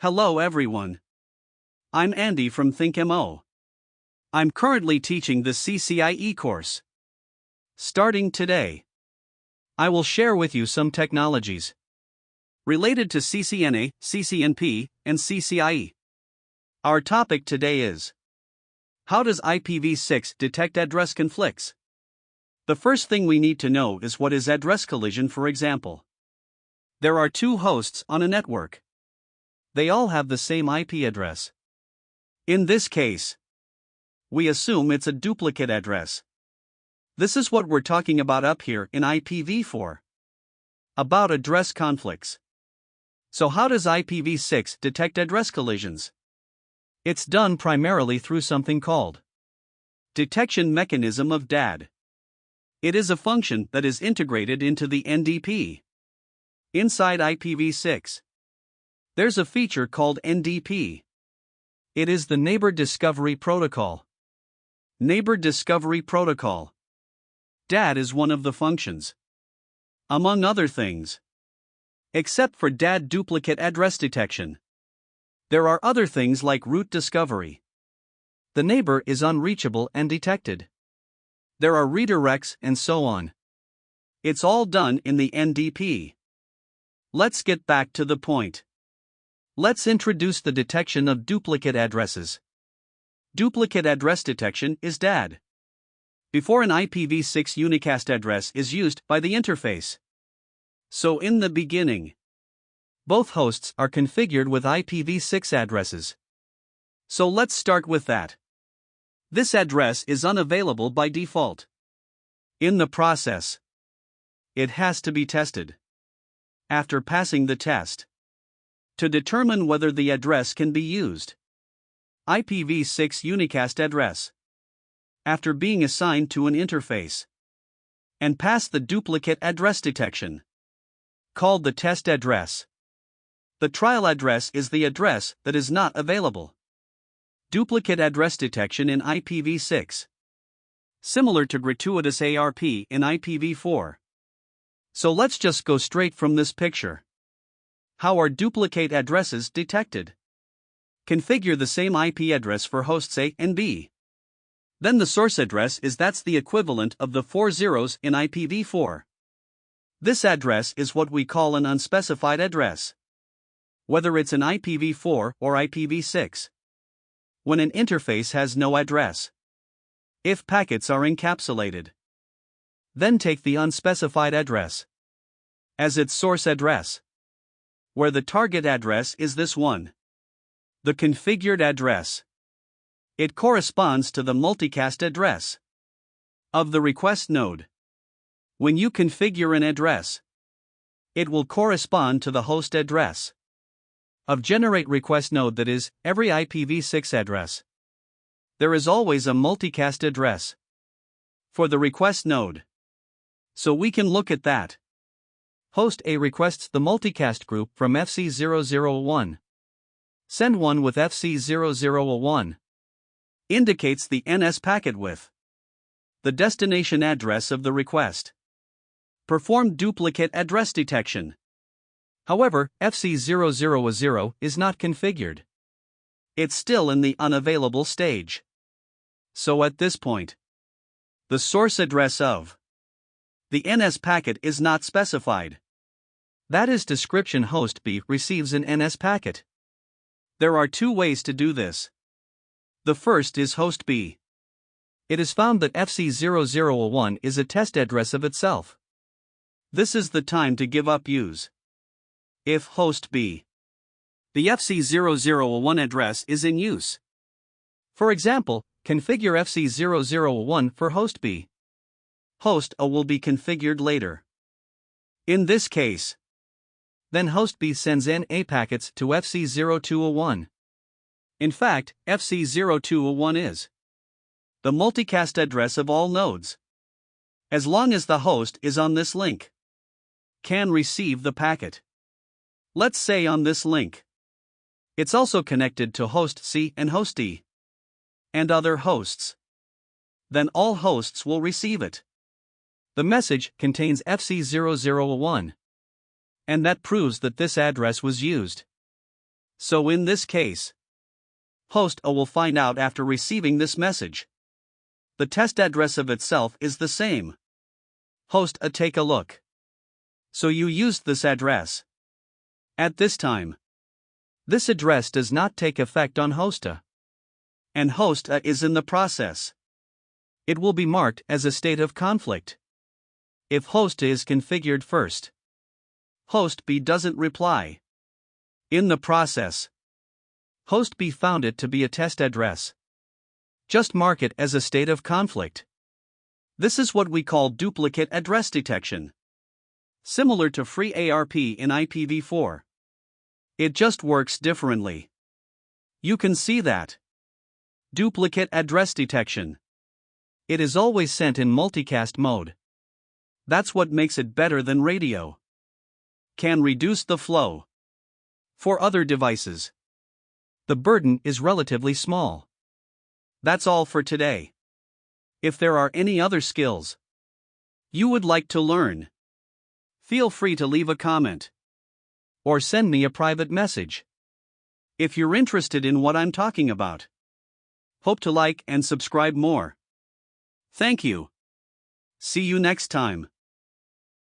Hello everyone. I'm Andy from ThinkMo. I'm currently teaching the CCIE course. Starting today, I will share with you some technologies related to CCNA, CCNP, and CCIE. Our topic today is: how does IPv6 detect address conflicts? The first thing we need to know is what is address collision. For example, there are two hosts on a network. They all have the same IP address. In this case, we assume it's a duplicate address. This is what we're talking about up here in IPv4. About address conflicts. So how does IPv6 detect address collisions? It's done primarily through something called detection mechanism of DAD. It is a function that is integrated into the NDP. Inside IPv6, there's a feature called NDP. It is the Neighbor Discovery Protocol. Neighbor Discovery Protocol. DAD is one of the functions, among other things. Except for DAD duplicate address detection, there are other things like route discovery. The neighbor is unreachable and detected. There are redirects and so on. It's all done in the NDP. Let's get back to the point. Let's introduce the detection of duplicate addresses. Duplicate address detection is DAD. Before an IPv6 unicast address is used by the interface. So in the beginning, both hosts are configured with IPv6 addresses. So let's start with that. This address is unavailable by default. In the process, it has to be tested. After passing the test, to determine whether the address can be used. IPv6 unicast address. After being assigned to an interface and pass the duplicate address detection, called the test address. The trial address is the address that is not available. Duplicate address detection in IPv6. Similar to gratuitous ARP in IPv4. So let's just go straight from this picture. How are duplicate addresses detected? Configure the same IP address for hosts A and B. Then the source address is the equivalent of the 4 zeros in IPv4. This address is what we call an unspecified address. Whether it's an IPv4 or IPv6. When an interface has no address. If packets are encapsulated. Then take the unspecified address as its source address, where the target address is this one. The configured address. It corresponds to the multicast address of the request node. When you configure an address, it will correspond to the host address of generate request node, that is, every IPv6 address. There is always a multicast address for the request node. So we can look at that. Host A requests the multicast group from FC0001. Send one with FC0001. Indicates the NS packet with the destination address of the request. Perform duplicate address detection. However, FC0010 is not configured. It's still in the unavailable stage. So at this point, the source address of the NS packet is not specified. That is, description host B receives an NS packet. There are two ways to do this. The first is host B. It is found that FC0001 is a test address of itself. This is the time to give up use. If host B, the FC0001 address is in use. For example, configure FC0001 for host B. Host A will be configured later. In this case, then host B sends NA packets to FC0201. In fact, FC0201 is the multicast address of all nodes. As long as the host is on this link, can receive the packet. Let's say on this link. It's also connected to host C and host D and other hosts. Then all hosts will receive it. The message contains FC0001. And that proves that this address was used. So in this case, host A will find out after receiving this message. The test address of itself is the same. Host A take a look. So you used this address. At this time, this address does not take effect on host A. And host A is in the process. It will be marked as a state of conflict if host A is configured first. Host B doesn't reply. In the process, host B found it to be a test address. Just mark it as a state of conflict. This is what we call duplicate address detection. Similar to free ARP in IPv4. It just works differently. You can see that. Duplicate address detection. It is always sent in multicast mode. That's what makes it better than radio. Can reduce the flow. For other devices, the burden is relatively small. That's all for today. If there are any other skills you would like to learn, feel free to leave a comment or send me a private message. If you're interested in what I'm talking about, hope to like and subscribe more. Thank you. See you next time.